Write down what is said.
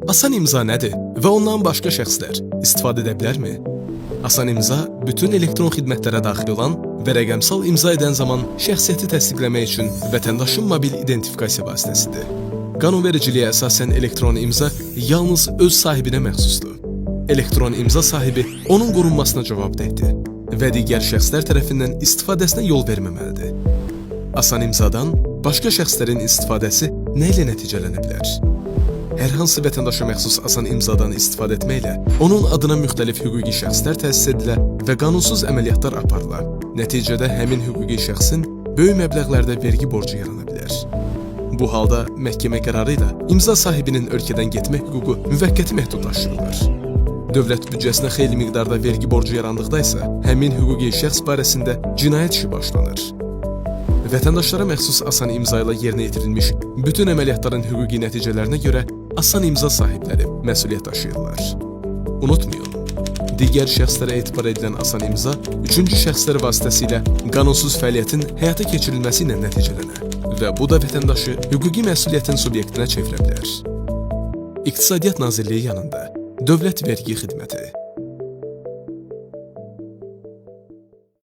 Asan imza nədir və ondan başqa şəxslər istifadə edə bilərmi? Asan imza bütün elektron xidmətlərə daxil olan və rəqəmsal imza edən zaman şəxsiyyəti təsdiqləmək üçün vətəndaşın mobil identifikasiya vasitəsidir. Qanunvericiliyə əsasən elektron imza yalnız öz sahibinə məxsusdur. Elektron imza sahibi onun qorunmasına cavabdehdir və digər şəxslər tərəfindən istifadəsinə yol verməməlidir. Asan imzadan başqa şəxslərin istifadəsi nə ilə nəticələnə bilər? Hər hansı vətəndaşa məxsus asan imzadan istifadə etməklə onun adına müxtəlif hüquqi şəxslər təsis edilə və qanunsuz əməliyyatlar aparıla. Nəticədə həmin hüquqi şəxsin böyük məbləğlərdə vergi borcu yarana bilər. Bu halda məhkəmə qərarı ilə imza sahibinin ölkədən getmə hüququ müvəqqəti məhdudlaşdırılır. Dövlət büdcəsinə xeyli miqdarda vergi borcu yarandıqda isə həmin hüquqi şəxs barəsində cinayət işi başlanır. Vətəndaşlara məxsus asan imza ilə yerinə yetirilmiş bütün əməliyyatların hüquqi nəticələrinə görə asan imza sahibləri məsuliyyət daşıyırlar. Unutmayın, digər şəxslərə etibar edilən asan imza üçüncü şəxslər vasitəsilə qanunsuz fəaliyyətin həyata keçirilməsi ilə nəticələnər və bu da vətəndaşı hüquqi məsuliyyətin subyektinə çevirə bilər. İqtisadiyyat Nazirliyi yanında Dövlət Vergi Xidməti